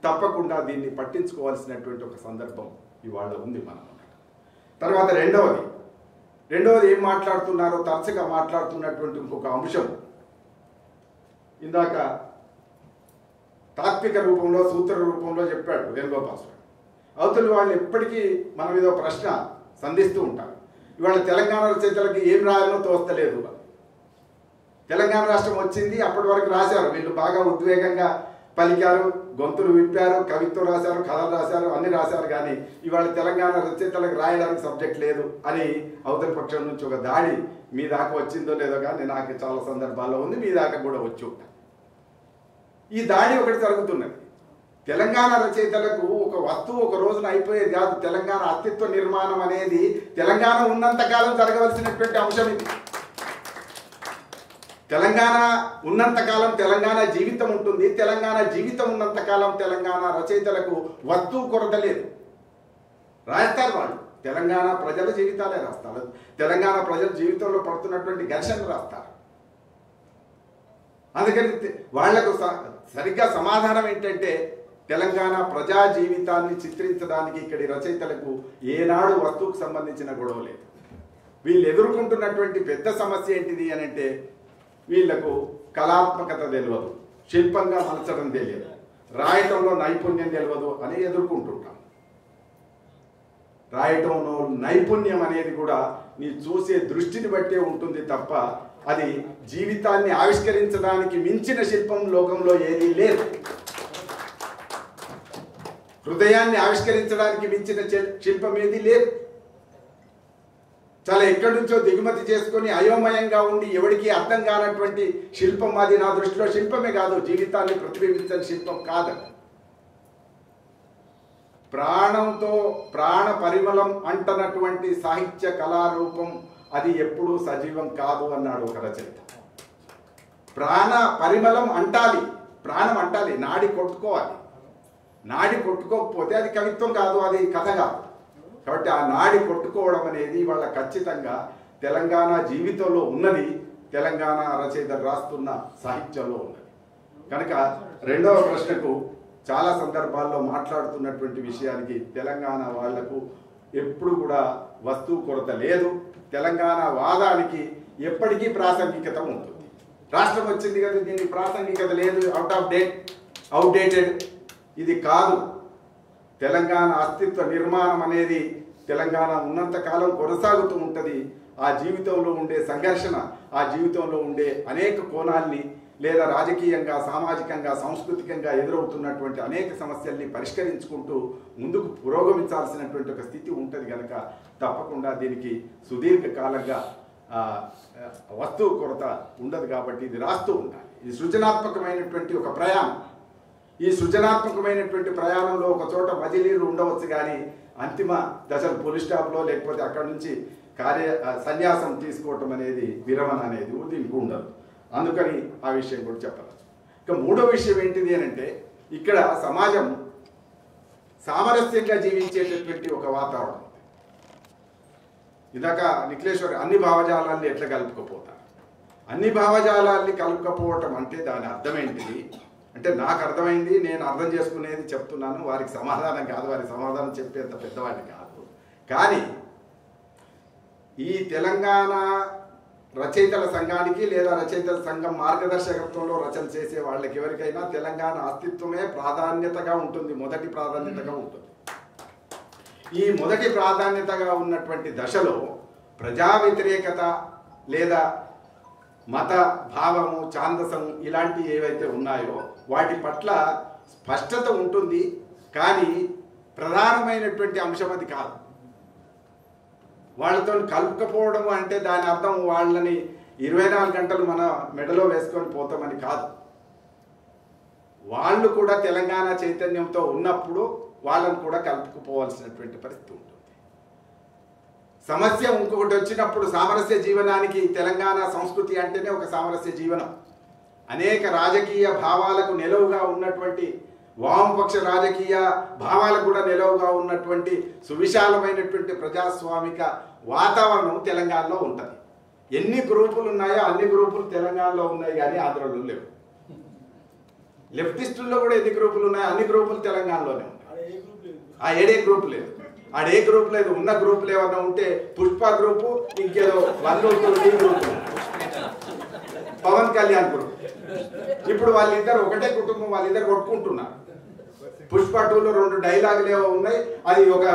తప్పకుండా దీన్ని పట్టించుకోవాల్సినటువంటి ఒక సందర్భం ఇవాళ ఉంది మనం. తర్వాత రెండవది ఏం మాట్లాడుతున్నారో తరచుగా మాట్లాడుతున్నటువంటి ఇంకొక అంశం, ఇందాక తాత్విక రూపంలో, సూత్ర రూపంలో చెప్పాడు వేణుగోపాల్ స్వామి. అవతలి వాళ్ళు ఎప్పటికీ మన మీద ప్రశ్న సంధిస్తూ ఉంటారు. ఇవాళ తెలంగాణ రచయితలకి ఏం రాయాలో తోస్తలేదు. తెలంగాణ రాష్ట్రం వచ్చింది, అప్పటి వరకు రాశారు, వీళ్ళు బాగా ఉద్వేగంగా పలికారు, గొంతులు విప్పారు, కవిత్వం రాశారు, కథలు రాశారు, అన్ని రాశారు. కానీ ఇవాళ తెలంగాణ రచయితలకు రాయడానికి సబ్జెక్ట్ లేదు అని అవతలి పక్షం నుంచి ఒక దాడి మీ దాకా వచ్చిందో లేదో కానీ నాకు చాలా సందర్భాల్లో ఉంది, మీ దాకా కూడా వచ్చి ఉంటాను. ఈ దాడి ఒకటి జరుగుతున్నది. తెలంగాణ రచయితలకు ఒక వస్తువు ఒక రోజున అయిపోయేది కాదు. తెలంగాణ అస్తిత్వ నిర్మాణం అనేది తెలంగాణ ఉన్నంతకాలం జరగవలసినటువంటి అంశం ఇది. తెలంగాణ ఉన్నంతకాలం తెలంగాణ జీవితం ఉంటుంది. తెలంగాణ జీవితం ఉన్నంతకాలం తెలంగాణ రచయితలకు వస్తువు కొరత లేదు. రాస్తారు వాళ్ళు, తెలంగాణ ప్రజల జీవితాలే రాస్తారు. తెలంగాణ ప్రజల జీవితంలో పడుతున్నటువంటి ఘర్షణలు రాస్తారు. అందుకని వాళ్లకు సరిగ్గా సమాధానం ఏంటంటే, తెలంగాణ ప్రజా జీవితాన్ని చిత్రించడానికి ఇక్కడి రచయితలకు ఏనాడు వస్తువుకు సంబంధించిన గొడవ లేదు. వీళ్ళు ఎదుర్కొంటున్నటువంటి పెద్ద సమస్య ఏంటిది అని అంటే, వీళ్లకు కళాత్మకత తెలియదు, శిల్పంగా మలచడం తెలియదు, రాయటంలో నైపుణ్యం తెలియదు అని ఎదుర్కొంటుంటాం. రాయటంలో నైపుణ్యం అనేది కూడా నీ చూసే దృష్టిని బట్టే ఉంటుంది తప్ప అది జీవితాన్ని ఆవిష్కరించడానికి మించిన శిల్పం లోకంలో ఏదీ లేదు. హృదయాన్ని ఆవిష్కరించడానికి మించిన శిల్పం ఏదీ లేదు. చాలా ఎక్కడి నుంచో దిగుమతి చేసుకొని అయోమయంగా ఉండి ఎవరికి అర్థం కానటువంటి శిల్పం అది. నా దృష్టిలో శిల్పమే కాదు, జీవితాన్ని ప్రతిబింబించని శిల్పం కాదు. ప్రాణంతో ప్రాణ పరిమళం అంటనటువంటి సాహిత్య కళారూపం అది ఎప్పుడూ సజీవం కాదు అన్నాడు ఒక రచయిత. ప్రాణ పరిమళం అంటాలి, ప్రాణం అంటాలి, నాడి కొట్టుకోవాలి. నాడి కొట్టుకోకపోతే అది కవిత్వం కాదు, అది కథ కాదు. కాబట్టి ఆ నాడి కొట్టుకోవడం అనేది వాళ్ళ ఖచ్చితంగా తెలంగాణ జీవితంలో ఉన్నది, తెలంగాణ రచయితలు రాస్తున్న సాహిత్యంలో ఉన్నది. కనుక రెండవ ప్రశ్నకు చాలా సందర్భాల్లో మాట్లాడుతున్నటువంటి విషయానికి తెలంగాణ వాళ్లకు ఎప్పుడు కూడా వస్తువు కొరత లేదు. తెలంగాణ వాదానికి ఎప్పటికీ ప్రాసంగికత ఉంటుంది. రాష్ట్రం వచ్చింది కదా, దీనికి ప్రాసంగికత లేదు, అవుట్డేటెడ్ ఇది కాదు. తెలంగాణ అస్తిత్వ నిర్మాణం అనేది తెలంగాణ ఉన్నంత కాలం కొనసాగుతూ ఉంటుంది. ఆ జీవితంలో ఉండే సంఘర్షణ, ఆ జీవితంలో ఉండే అనేక కోణాల్ని లేదా రాజకీయంగా, సామాజికంగా, సాంస్కృతికంగా ఎదురవుతున్నటువంటి అనేక సమస్యల్ని పరిష్కరించుకుంటూ ముందుకు పురోగమించాల్సినటువంటి ఒక స్థితి ఉంటుంది. కనుక తప్పకుండా దీనికి సుదీర్ఘకాలంగా వస్తువు కొరత ఉండదు. కాబట్టి ఇది రాస్తూ ఉండాలి. ఇది సృజనాత్మకమైనటువంటి ఒక ప్రయాణం. ఈ సృజనాత్మకమైనటువంటి ప్రయాణంలో ఒక చోట మజిలీలు ఉండవచ్చు, కానీ అంతిమ దశలు పులి స్టాప్లో లేకపోతే అక్కడి నుంచి సన్యాసం తీసుకోవటం అనేది, విరమణ అనేది దీనికి ఉండదు. అందుకని ఆ విషయం కూడా చెప్పాలి. ఇక మూడో విషయం ఏంటిది అని అంటే, ఇక్కడ సమాజం సామరస్యంగా జీవించేటటువంటి ఒక వాతావరణం. ఇందాక నిఖిలేశ్వర్ అన్ని భావజాలాన్ని ఎట్లా కలుపుకపోతారు, అన్ని భావజాలాన్ని కలుపుకపోవటం అంటే దాని అర్థం ఏంటిది అంటే, నాకు అర్థమైంది, నేను అర్థం చేసుకునేది చెప్తున్నాను. వారికి సమాధానం కాదు, వారికి సమాధానం చెప్పేంత పెద్దవాడిని కాదు. కానీ ఈ తెలంగాణ రచయితల సంఘానికి లేదా రచయితల సంఘం మార్గదర్శకత్వంలో రచన చేసే వాళ్ళకి ఎవరికైనా తెలంగాణ అస్తిత్వమే ప్రాధాన్యతగా ఉంటుంది, మొదటి ప్రాధాన్యతగా ఉంటుంది. ఈ మొదటి ప్రాధాన్యతగా ఉన్నటువంటి దశలో ప్రజా వ్యతిరేకత లేదా మత భావము, ఛాందసము ఇలాంటివి ఏవైతే ఉన్నాయో వాటి పట్ల స్పష్టత ఉంటుంది. కానీ ప్రధానమైనటువంటి అంశం అది కాదు. వాళ్ళతో కలుపుకపోవడం అంటే దాని అర్థం వాళ్ళని 24 గంటలు మన మెడలో వేసుకొని పోతామని కాదు. వాళ్ళు కూడా తెలంగాణ చైతన్యంతో ఉన్నప్పుడు వాళ్ళని కూడా కలుపుకుపోవాల్సినటువంటి పరిస్థితి ఉంటుంది. సమస్య ఇంకొకటి వచ్చినప్పుడు సామరస్య జీవనానికి తెలంగాణ సంస్కృతి అంటేనే ఒక సామరస్య జీవనం. అనేక రాజకీయ భావాలకు నిలువుగా ఉన్నటువంటి, వామపక్ష రాజకీయ భావాలకు కూడా నిలువుగా ఉన్నటువంటి సువిశాలమైనటువంటి ప్రజాస్వామిక వాతావరణం తెలంగాణలో ఉంటుంది. ఎన్ని గ్రూపులు ఉన్నాయో అన్ని గ్రూపులు తెలంగాణలో ఉన్నాయి, కానీ ఆంధ్రలో లేవు. లెఫ్టిస్టుల్లో కూడా ఎన్ని గ్రూపులు ఉన్నాయో అన్ని గ్రూపులు తెలంగాణలోనే ఉన్నాయి. ఆ ఏడే గ్రూప్ లేదు, ఆడే గ్రూప్ లేదు. ఉన్న గ్రూపులు ఏమన్నా ఉంటే పుష్ప గ్రూపు, ఇంకేదో 1 గ్రూపు, పవన్ కళ్యాణ్ గ్రూప్. ఇప్పుడు వాళ్ళిద్దరు ఒకటే కుటుంబం, వాళ్ళిద్దరు కొట్టుకుంటున్నారు. పుష్ప 2లో 2 డైలాగులు ఏవో ఉన్నాయి. అది ఒక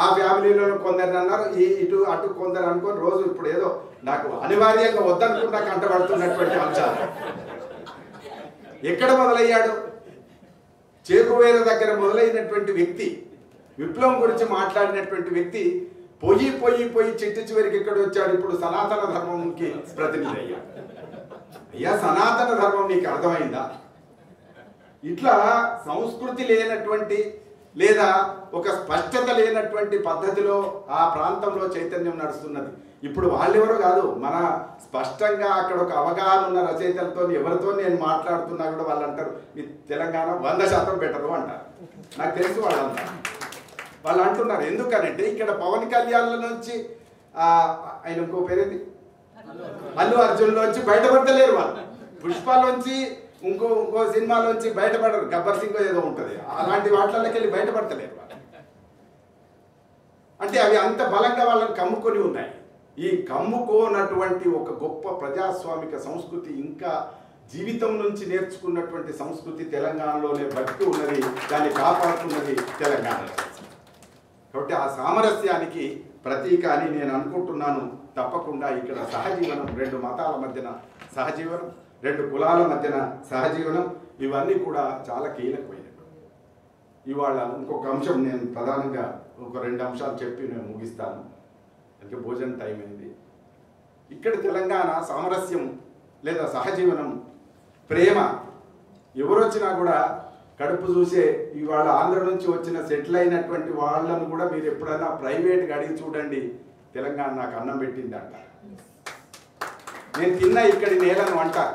ఆ ఫ్యామిలీలో కొందరు అన్నారు, ఇటు అటు కొందరు అనుకొని రోజు ఇప్పుడు ఏదో నాకు అనివార్యంగా వద్దనుకుంటా కంటబడుతున్నటువంటి అంశాలు. ఎక్కడ మొదలయ్యాడు? చేకువేర దగ్గర మొదలైనటువంటి వ్యక్తి, విప్లవం గురించి మాట్లాడినటువంటి వ్యక్తి పోయి చిట్టు చివరికి ఎక్కడ వచ్చాడు? ఇప్పుడు సనాతన ధర్మంకి ప్రతినిధి అయ్యాడు. అయ్యా, సనాతన ధర్మం నీకు అర్థమైందా? ఇట్లా సంస్కృతి లేనటువంటి లేదా ఒక స్పష్టత లేనటువంటి పద్ధతిలో ఆ ప్రాంతంలో చైతన్యం నడుస్తున్నది. ఇప్పుడు వాళ్ళెవరో కాదు, మన స్పష్టంగా అక్కడ ఒక అవగాహన ఉన్న రచయితలతో ఎవరితో నేను మాట్లాడుతున్నా కూడా వాళ్ళు అంటారు, మీ తెలంగాణ 100% బెటరు అంటారు. నాకు తెలుసు వాళ్ళు అంటున్నారు. ఎందుకనంటే ఇక్కడ పవన్ కళ్యాణ్ నుంచి ఆయన ఇంకో పేరేంది, అల్లు అర్జున్లోంచి బయటపడతలేరు వాళ్ళు. పుష్పలోంచి ఇంకో సినిమాలోంచి బయటపడరు. గబ్బర్ సింగ్ ఏదో ఉంటుంది, అలాంటి వాటిలోకి వెళ్ళి బయటపడతలేరు వాళ్ళు. అంటే అవి అంత బలంగా వాళ్ళని కమ్ముకొని ఉన్నాయి. ఈ కమ్ముకోనటువంటి ఒక గొప్ప ప్రజాస్వామిక సంస్కృతి, ఇంకా జీవితం నుంచి నేర్చుకున్నటువంటి సంస్కృతి తెలంగాణలోనే బతికి ఉన్నది, దాన్ని కాపాడుతున్నది తెలంగాణ. కాబట్టి ఆ సామరస్యానికి ప్రతీక అని నేను అనుకుంటున్నాను. తప్పకుండా ఇక్కడ సహజీవనం, 2 మతాల మధ్యన సహజీవనం, 2 కులాల మధ్యన సహజీవనం, ఇవన్నీ కూడా చాలా కీలకమైనవి. ఇవాళ ఇంకొక అంశం నేను ప్రధానంగా ఒక 2 అంశాలు చెప్పి నేను ముగిస్తాను. అంటే భోజనం టైం అయింది. ఇక్కడ తెలంగాణ సామరస్యం లేదా సహజీవనం, ప్రేమ, ఎవరొచ్చినా కూడా కడుపు చూసే ఇవాళ ఆంధ్ర నుంచి వచ్చిన సెటిల్ అయినటువంటి వాళ్ళను కూడా మీరు ఎప్పుడైనా ప్రైవేట్గా అడిగి చూడండి, తెలంగాణ నాకు అన్నం పెట్టింది అంటారు. నేను తిన్నా ఇక్కడి నేలను అంటారు.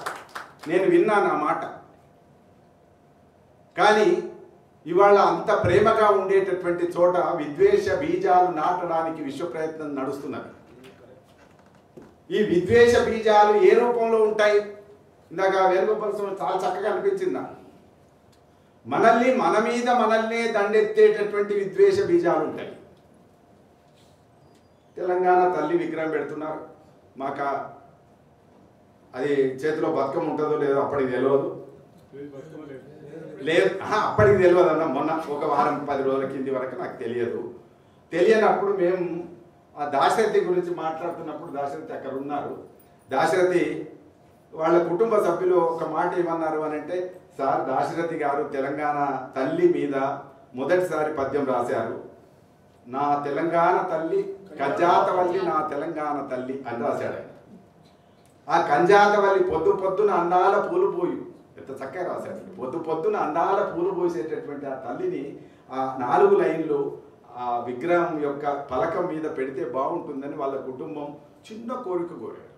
నేను విన్నాను ఆ మాట. కానీ ఇవాళ అంత ప్రేమగా ఉండేటటువంటి చోట విద్వేష బీజాలు నాటడానికి విశ్వ ప్రయత్నం నడుస్తున్నది. ఈ విద్వేష బీజాలు ఏ రూపంలో ఉంటాయి? ఇందాక వేణుగోపాల స్వామి చాలా చక్కగా అనిపించింది. మనల్ని మన మీద మనల్నే దండెత్తేటటువంటి విద్వేష బీజాలు ఉంటాయి. తెలంగాణ తల్లి విగ్రహం పెడుతున్నారు. మాకు అది చేతిలో బతుకమ్మ ఉంటుందో లేదో అప్పటికి తెలియదు. లేదు, అప్పటికి తెలియదు అన్న. మొన్న ఒక వారం 10 రోజుల కింది వరకు నాకు తెలియనప్పుడు మేము ఆ దాశరథి గురించి మాట్లాడుతున్నప్పుడు దాశరథి అక్కడ ఉన్నారు. దాశరథి వాళ్ళ కుటుంబ సభ్యులు ఒక మాట ఏమన్నారు అని అంటే, సార్ దాశరథి గారు తెలంగాణ తల్లి మీద మొదటిసారి పద్యం రాశారు. నా తెలంగాణ తల్లి కంజాతవల్లి, నా తెలంగాణ తల్లి అని రాశాడు ఆయన. ఆ కంజాతవల్లి పొద్దు పొద్దున అందాల పూలు పోయి, ఎంత చక్కగా రాశాడు. పొద్దు పొద్దున అందాల పూలు పోసేటటువంటి ఆ తల్లిని ఆ 4 లైన్లు ఆ విగ్రహం యొక్క పలకం మీద పెడితే బాగుంటుందని వాళ్ళ కుటుంబం చిన్న కోరిక కోరారు.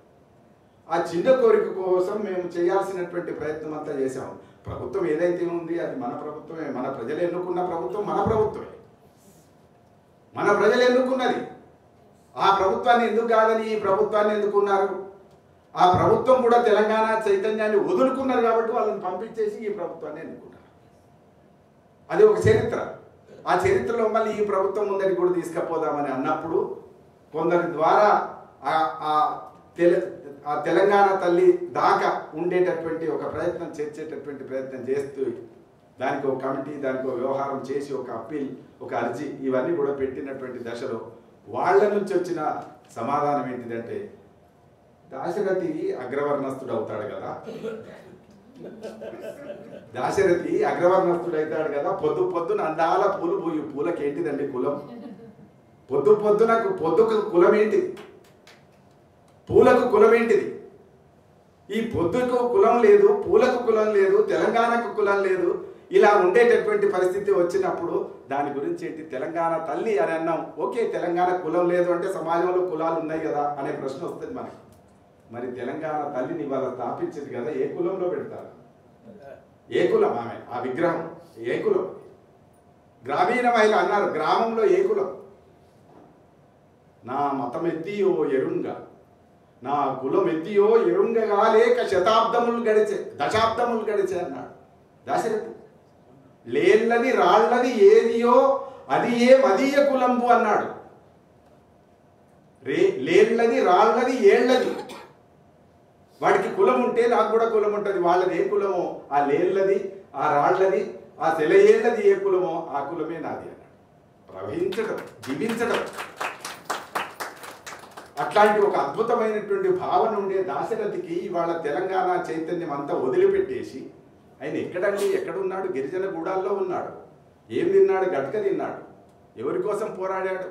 ఆ చిన్న కోరిక కోసం మేము చేయాల్సినటువంటి ప్రయత్నం అంతా చేసాము. ప్రభుత్వం ఏదైతే ఉంది అది మన ప్రభుత్వమే. మన ప్రజలు ఎన్నుకున్న ప్రభుత్వం మన ప్రభుత్వమే. మన ప్రజలు ఎన్నుకున్నది. ఆ ప్రభుత్వాన్ని ఎందుకు కాదని ఈ ప్రభుత్వాన్ని ఎందుకున్నారు? ఆ ప్రభుత్వం కూడా తెలంగాణ చైతన్యాన్ని వదులుకున్నారు కాబట్టి వాళ్ళని పంపించేసి ఈ ప్రభుత్వాన్ని ఎన్నుకున్నారు. అది ఒక చరిత్ర. ఆ చరిత్రలో మళ్ళీ ఈ ప్రభుత్వం ముందరికి కూడా తీసుకుపోదామని అన్నప్పుడు కొందరి ద్వారా ఆ తెలంగాణ తల్లి దాకా ఉండేటటువంటి ఒక ప్రయత్నం చేర్చేటటువంటి ప్రయత్నం చేస్తూ దానికి ఒక కమిటీ, దానికి ఒక వ్యవహారం చేసి ఒక అప్పీల్, ఒక అర్జీ ఇవన్నీ కూడా పెట్టినటువంటి దశలో వాళ్ళ నుంచి వచ్చిన సమాధానం ఏంటిదంటే, దాశరథి అగ్రవర్ణస్థుడు అవుతాడు కదా, దాశరథి అగ్రవర్ణస్థుడు అవుతాడు కదా, పొద్దున అందాల పూలు పోయి, పూలకి ఏంటిదండి కులం? పొద్దుకు కులం ఏంటిది? పూలకు కులం ఏంటిది? ఈ పొద్దుకు కులం లేదు, పూలకు కులం లేదు, తెలంగాణకు కులం లేదు. ఇలా ఉండేటటువంటి పరిస్థితి వచ్చినప్పుడు దాని గురించి ఏంటి? తెలంగాణ తల్లి అని అన్నాం. ఓకే, తెలంగాణ కులం లేదు అంటే సమాజంలో కులాలు ఉన్నాయి కదా అనే ప్రశ్న వస్తుంది మనకి. మరి తెలంగాణ తల్లిని ఇవాళ స్థాపించింది కదా, ఏ కులంలో పెడతారు? ఏ కులం ఆమె? ఆ విగ్రహం ఏ కులం? గ్రామీణ మహిళ అన్నారు, గ్రామంలో ఏ కులం? నా మతం ఎత్తియో ఎరుంగ, నా కులం ఎత్తియో ఎరుంగగా లేక దశాబ్దములు గడిచే అన్నాడు దాశరథి. లేళ్ళది రాళ్ళది ఏదియో అది ఏ మదీయ కులంబు అన్నాడు. లేళ్ళది రాళ్ళది ఏళ్ళది. వాడికి కులం ఉంటే నాకు కూడా కులం ఉంటుంది. వాళ్ళది ఏ కులమో ఆ లేళ్ళది, ఆ రాళ్ళది, ఆ సెలయేళ్ళది ఏ కులమో ఆ కులమే నాది అన్నాడు. ప్రవహించడం, జీవించడం, అట్లాంటి ఒక అద్భుతమైనటువంటి భావన ఉండే దాశరథికి ఇవాళ తెలంగాణ చైతన్యం అంతా వదిలిపెట్టేసి ఆయన ఎక్కడున్నాడు? గిరిజన గూడాల్లో ఉన్నాడు. ఏం తిన్నాడు? గట్క తిన్నాడు. ఎవరి కోసం పోరాడాడు?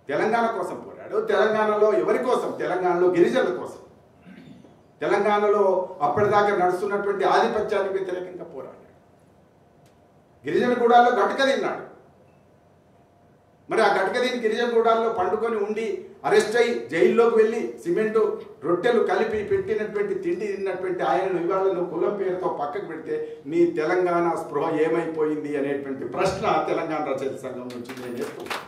తెలంగాణ కోసం పోరాడు. తెలంగాణలో ఎవరి కోసం? తెలంగాణలో గిరిజనుల కోసం. తెలంగాణలో అప్పటిదాకా నడుస్తున్నటువంటి ఆధిపత్యానికి వ్యతిరేకంగా పోరాడాడు. గిరిజన గూడాల్లో గట్క తిన్నాడు. మరి ఆ గట్కదీని గిరిజన గూడాల్లో పండుకొని ఉండి అరెస్ట్ అయ్యి జైల్లోకి వెళ్ళి సిమెంటు రొట్టెలు కలిపి పెట్టినటువంటి తిండి తిన్నటువంటి ఆయనను ఇవాళ నువ్వు కులం పేరుతో పక్కకు పెడితే నీ తెలంగాణ స్పృహ ఏమైపోయింది అనేటువంటి ప్రశ్న తెలంగాణ రచయిత సంఘం నుంచి నేను చేస్తున్నాను.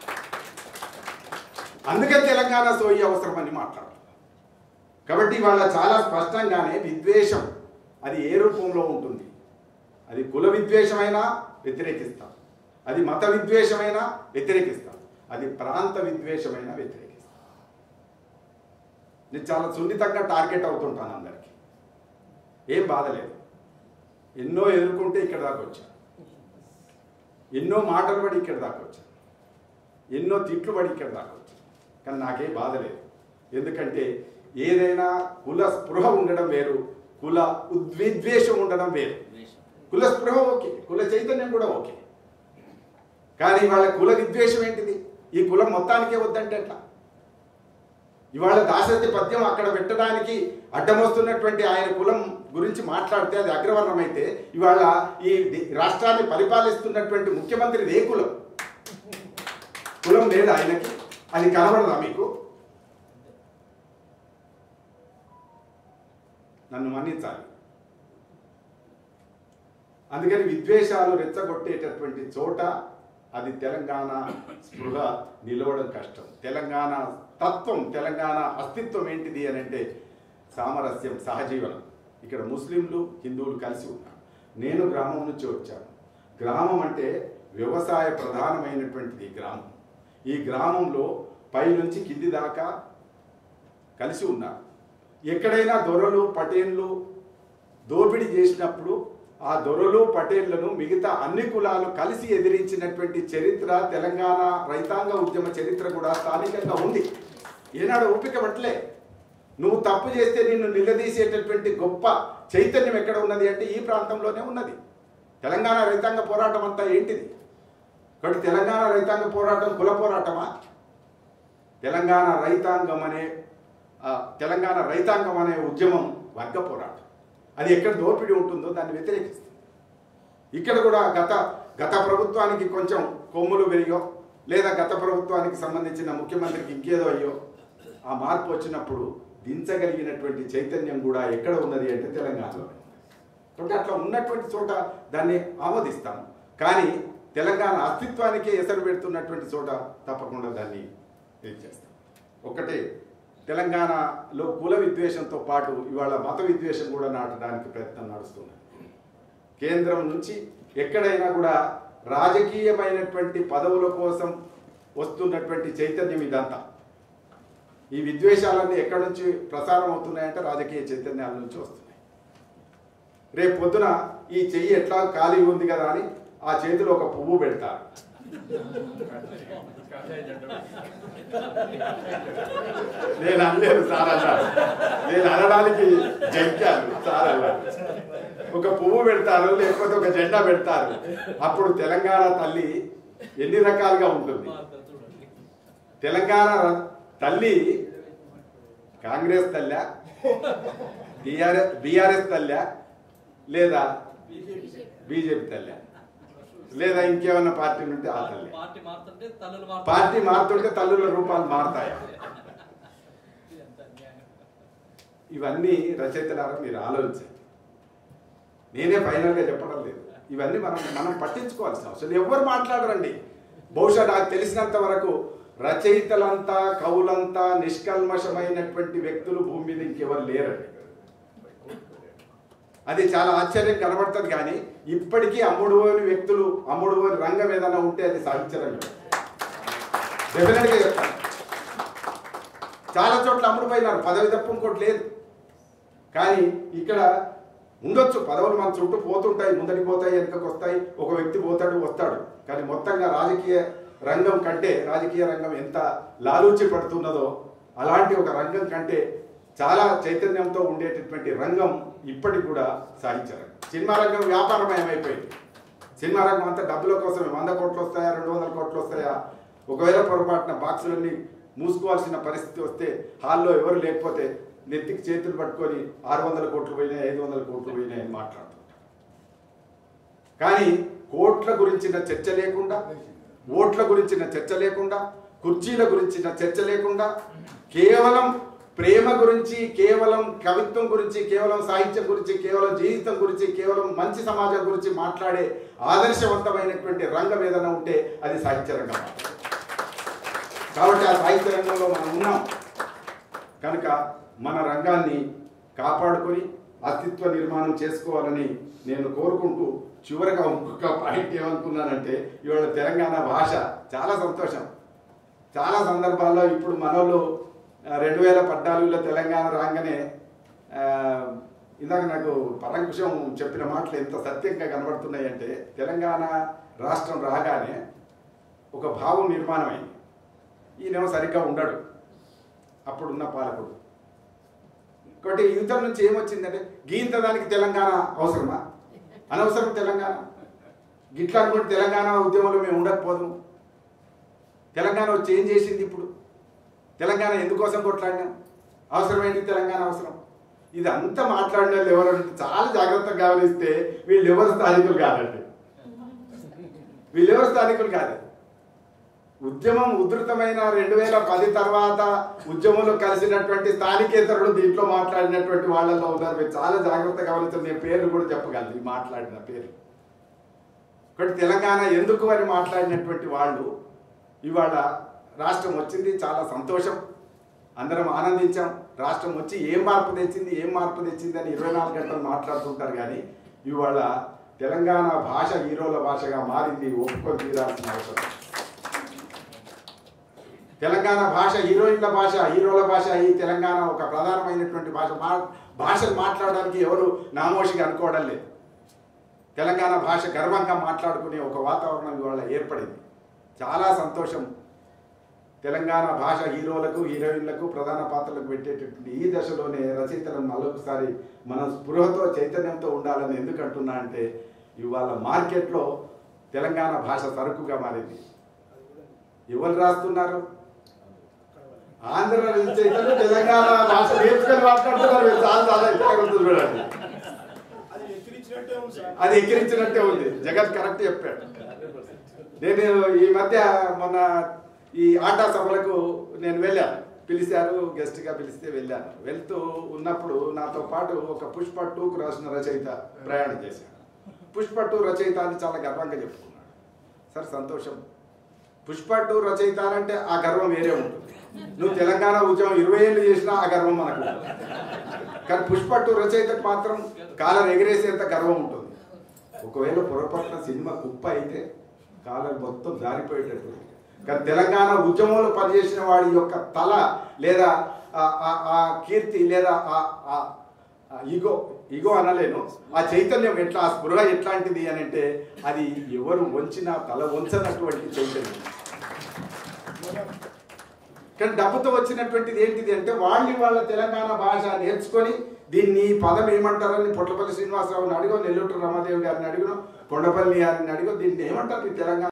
అందుకే తెలంగాణ సోయి అవసరమని మాట్లాడుతున్నాను. కాబట్టి ఇవాళ చాలా స్పష్టంగానే విద్వేషం అది ఏ రూపంలో ఉంటుంది? అది కుల విద్వేషమైనా వ్యతిరేకిస్తాం, అది మత విద్వేషమైనా వ్యతిరేకిస్తాం, అది ప్రాంత విద్వేషమైనా వ్యతిరేకిస్తాం. నేను చాలా సున్నితంగా టార్గెట్ అవుతుంటాను అందరికీ. ఏం బాధ లేదు. ఎన్నో ఎదుర్కొంటే ఇక్కడ దాకా వచ్చాను, ఎన్నో మాటలు పడి ఇక్కడ దాకా వచ్చాను, ఎన్నో తిట్లు పడి ఇక్కడ దాకా వచ్చాను. కానీ నాకేం బాధ లేదు. ఎందుకంటే ఏదైనా కుల స్పృహ ఉండడం వేరు, కుల ఉద్విద్వేషం ఉండడం వేరు. కుల స్పృహ ఓకే, కుల చైతన్యం కూడా ఓకే. కానీ వాళ్ళ కుల విద్వేషం ఏంటిది? ఈ కులం మొత్తానికే వద్దంటే ఎట్లా? ఇవాళ దాశరథి పద్యం అక్కడ పెట్టడానికి అడ్డమొస్తున్నటువంటి ఆయన కులం గురించి మాట్లాడితే అది అగ్రవర్ణం అయితే, ఇవాళ ఈ రాష్ట్రాన్ని పరిపాలిస్తున్నటువంటి ముఖ్యమంత్రి ఏ కులం? కులం లేదు ఆయనకి, అది కనబడదా మీకు? నన్ను మన్నించాలి. అందుకని విద్వేషాలు రెచ్చగొట్టేటటువంటి చోట అది తెలంగాణ స్పృహ నిలవడం కష్టం. తెలంగాణ తత్వం, తెలంగాణ అస్తిత్వం ఏంటిది అని అంటే సామరస్యం, సహజీవనం. ఇక్కడ ముస్లింలు హిందువులు కలిసి ఉన్నారు. నేను గ్రామం నుంచి వచ్చాను. గ్రామం అంటే వ్యవసాయ ప్రధానమైనటువంటిది గ్రామం. ఈ గ్రామంలో పై నుంచి కింది దాకా కలిసి ఉన్నారు. ఎక్కడైనా దొరలు పటేన్లు దోపిడీ చేసినప్పుడు ఆ దొరలు పటేళ్లను మిగతా అన్ని కులాలు కలిసి ఎదిరించినటువంటి చరిత్ర, తెలంగాణ రైతాంగ ఉద్యమ చరిత్ర కూడా స్థానికంగా ఉంది. ఏనాడు ఓపిక పట్టలే. నువ్వు తప్పు చేస్తే నిన్ను నిలదీసేటటువంటి గొప్ప చైతన్యం ఎక్కడ ఉన్నది అంటే ఈ ప్రాంతంలోనే ఉన్నది. తెలంగాణ రైతాంగ పోరాటం అంతా ఏంటిది? కాబట్టి తెలంగాణ రైతాంగ పోరాటం కుల పోరాటమా? తెలంగాణ రైతాంగం అనే ఉద్యమం వర్గ పోరాటం. అది ఎక్కడ దోపిడీ ఉంటుందో దాన్ని వ్యతిరేకిస్తుంది. ఇక్కడ కూడా గత ప్రభుత్వానికి కొంచెం కొమ్ములు పెరిగో, లేదా గత ప్రభుత్వానికి సంబంధించిన ముఖ్యమంత్రికి ఇంకేదో అయ్యో, ఆ మార్పు వచ్చినప్పుడు దించగలిగినటువంటి చైతన్యం కూడా ఎక్కడ ఉన్నది అంటే తెలంగాణలో. కాబట్టి అట్లా ఉన్నటువంటి చోట దాన్ని ఆమోదిస్తాము. కానీ తెలంగాణ అస్తిత్వానికే ఎసరు పెడుతున్నటువంటి చోట తప్పకుండా దాన్ని చేస్తాం. ఒకటే, తెలంగాణలో కుల విద్వేషంతో పాటు ఇవాళ మత విద్వేషం కూడా నాటడానికి ప్రయత్నం నడుస్తుంది. కేంద్రం నుంచి ఎక్కడైనా కూడా రాజకీయమైనటువంటి పదవుల కోసం వస్తున్నటువంటి చైతన్యం ఇదంతా. ఈ విద్వేషాలన్నీ ఎక్కడి నుంచి ప్రసారం అవుతున్నాయంటే రాజకీయ చైతన్యాల నుంచి వస్తున్నాయి. రేపు పొద్దున ఈ చెయ్యి ఎట్లా ఖాళీ ఉంది కదా అని ఆ చేతిలో ఒక పువ్వు పెడతారు. నేను అనలేదు సార్ అన్నాడు. నేను అనడానికి జంకాను సార్ అన్నాడు. ఒక పువ్వు పెడతారు, లేకపోతే ఒక జెండా పెడతారు. అప్పుడు తెలంగాణ తల్లి ఎన్ని రకాలుగా ఉంటుంది? తెలంగాణ తల్లి కాంగ్రెస్ తల్లా, బీఆర్ఎస్ తల్లా, లేదా బీజేపీ తల్లా, లేదా ఇంకేమన్నా పార్టీ ఉంటే ఆ తల్లి. పార్టీ మారుతుంటే తల్లుల రూపాలు మారుతాయా? ఇవన్నీ రచయితలారా మీరు ఆలోచించండి. నేనే ఫైనల్గా చెప్పడం లేదు. ఇవన్నీ మనం పట్టించుకోవాల్సిన అవసరం. ఎవరు మాట్లాడరండి. బహుశా నాకు తెలిసినంత వరకు రచయితలంతా, కవులంతా నిష్కల్మషమైనటువంటి వ్యక్తులు భూమి మీద ఇంకెవరు లేరండి. అది చాలా ఆశ్చర్యం కనబడుతుంది. కానీ ఇప్పటికీ అమ్ముడుపోని వ్యక్తులు, అమ్ముడుపోని రంగం ఏదైనా ఉంటే అది సాహిత్య రంగం. డెఫినెట్గా చెప్తాను. చాలా చోట్ల అమ్ముడుపోయినారు, పదవి తప్ప ఇంకోటి లేదు. కానీ ఇక్కడ ఉండొచ్చు, పదవులు మన చుట్టూ పోతుంటాయి, ముందరికి పోతాయి, వెనుకకు వస్తాయి, ఒక వ్యక్తి పోతాడు వస్తాడు. కానీ మొత్తంగా రాజకీయ రంగం కంటే, రాజకీయ రంగం ఎంత లాలూచి పడుతున్నదో అలాంటి ఒక రంగం కంటే చాలా చైతన్యంతో ఉండేటటువంటి రంగం ఇప్పటికి కూడా సాహిత్య రంగం. సినిమా రంగం వ్యాపారమయమైపోయింది. సినిమా రంగం అంతా డబ్బుల కోసమే. 100 కోట్లు వస్తాయా, 200 కోట్లు వస్తాయా? ఒకవేళ పొరపాటున బాక్సులన్నీ మూసుకోవాల్సిన పరిస్థితి వస్తే, హాల్లో ఎవరు లేకపోతే నెత్తికి చేతులు పట్టుకొని 600 కోట్లు పోయినాయి, 500 కోట్లు పోయినాయి అని మాట్లాడుతుంటారు. కానీ కోట్ల గురించిన చర్చ లేకుండా, ఓట్ల గురించిన చర్చ లేకుండా, కుర్చీల గురించిన చర్చ లేకుండా, కేవలం ప్రేమ గురించి, కేవలం కవిత్వం గురించి, కేవలం సాహిత్యం గురించి, కేవలం జీవితం గురించి, కేవలం మంచి సమాజం గురించి మాట్లాడే ఆదర్శవంతమైనటువంటి రంగం ఏదైనా ఉంటే అది సాహిత్య రంగం. కాబట్టి ఆ సాహిత్య రంగంలో మనం ఉన్నాం కనుక మన రంగాన్ని కాపాడుకొని అస్తిత్వ నిర్మాణం చేసుకోవాలని నేను కోరుకుంటూ, చివరిగా ఇంకొక పాయింట్ ఏమనుకున్నానంటే, ఇవాళ తెలంగాణ భాష చాలా సంతోషం. చాలా సందర్భాల్లో ఇప్పుడు మనోళ్ళు 2014లో తెలంగాణ రాగానే, ఇందాక నాకు పరంకుశం చెప్పిన మాటలు ఎంత సత్యంగా కనబడుతున్నాయి అంటే, తెలంగాణ రాష్ట్రం రాగానే ఒక భావం నిర్మాణమైంది. ఈయనేమో సరిగ్గా ఉండడు అప్పుడున్న పాలకుడు. కాబట్టి యుద్ధం నుంచి ఏమొచ్చిందంటే, గీంత దానికి తెలంగాణ అవసరమా? అనవసరం తెలంగాణ. గిట్లా అనుకుంటే తెలంగాణ ఉద్యమంలో మేము ఉండకపోదు. తెలంగాణ వచ్చి ఏం చేసింది? ఇప్పుడు తెలంగాణ ఎందుకోసం కొట్లాడినాం, అవసరమేంటి తెలంగాణ అవసరం, ఇదంతా మాట్లాడిన వాళ్ళు ఎవరంటే చాలా జాగ్రత్తగా గమనిస్తే వీళ్ళు ఎవరు స్థానికులు కాదండి, వీళ్ళెవరు స్థానికులు కాదు. ఉద్యమం ఉధృతమైన 2010 తర్వాత ఉద్యమంలో కలిసినటువంటి స్థానికేతరులు దీంట్లో మాట్లాడినటువంటి వాళ్ళల్లో ఉన్నారు. మీరు చాలా జాగ్రత్తగా గమనించారు. నేను పేర్లు కూడా చెప్పగలను, ఈ మాట్లాడిన పేర్లు. ఒకటి తెలంగాణ ఎందుకు అని మాట్లాడినటువంటి వాళ్ళు ఇవాళ రాష్ట్రం వచ్చింది, చాలా సంతోషం, అందరం ఆనందించాం. రాష్ట్రం వచ్చి ఏం మార్పు తెచ్చింది అని 24 గంటలు మాట్లాడుతుంటారు. కానీ ఇవాళ తెలంగాణ భాష హీరోల భాషగా మారింది, ఒప్పుకొని తీరాల్సిన అవసరం. తెలంగాణ భాష హీరోయిన్ల భాష, హీరోల భాష. ఈ తెలంగాణ ఒక ప్రధానమైనటువంటి భాష. భాషలు మాట్లాడడానికి ఎవరు నామోషిగా అనుకోవడం లేదు. తెలంగాణ భాష గర్వంగా మాట్లాడుకునే ఒక వాతావరణం ఇవాళ ఏర్పడింది. చాలా సంతోషం. తెలంగాణ భాష హీరోలకు హీరోయిన్లకు ప్రధాన పాత్రలకు పెట్టేటటువంటి ఈ దశలోనే రచయితలను మరొకసారి మన స్పృహతో చైతన్యంతో ఉండాలని ఎందుకు అంటున్నా అంటే ఇవాళ మార్కెట్లో తెలంగాణ భాష సరుకుగా మారింది. ఎవరు రాస్తున్నారు? ఆంధ్ర రచయితలు తెలంగాణ భాష నేర్చుకొని మాట్లాడుతున్నారు. చాలా చూడండి, అది ఎక్కిరించినట్టే ఉంది. జగన్ కరెక్ట్ చెప్పాడు. నేను ఈ మధ్య మొన్న ఈ ఆటా సభలకు నేను వెళ్ళాను, పిలిచారు, గెస్ట్గా పిలిస్తే వెళ్ళాను. వెళ్తూ ఉన్నప్పుడు నాతో పాటు ఒక పుష్ప 2కు రాసిన రచయిత ప్రయాణం చేశాను. పుష్ప 2 రచయిత అని చాలా గర్వంగా చెప్పుకున్నాడు. సరే, సంతోషం. పుష్ప 2 రచయిత అంటే ఆ గర్వం వేరే ఉంటుంది. నువ్వు తెలంగాణ ఉద్యమం 20 ఏళ్ళు చేసినా ఆ గర్వం మనకు. కానీ పుష్ప 2 రచయితకు మాత్రం కాలర్ ఎగిరేసేంత గర్వం ఉంటుంది. ఒకవేళ పొరపాటున సినిమా కుప్ప అయితే కాలర్ మొత్తం జారిపోయేటట్టు. కానీ తెలంగాణ ఉద్యమంలో పనిచేసిన వాడి యొక్క తల లేదా ఆ కీర్తి లేదా ఈగో అనలేను, ఆ చైతన్యం ఎట్లా, ఆ స్పృహ ఎట్లాంటిది అని అంటే అది ఎవరు వంచినా తల వంచనటువంటి చైతన్యం. కానీ డబ్బుతో వచ్చినటువంటిది ఏంటిది అంటే వాళ్ళ తెలంగాణ భాష నేర్చుకొని దీన్ని పదం ఏమంటారని పొట్లపల్లి శ్రీనివాసరావుని అడిగో, నెల్లూరు రమాదేవి గారిని అడిగినో, కొండపల్లి గారిని అడిగో, దీన్ని ఏమంటారు ఈ తెలంగాణ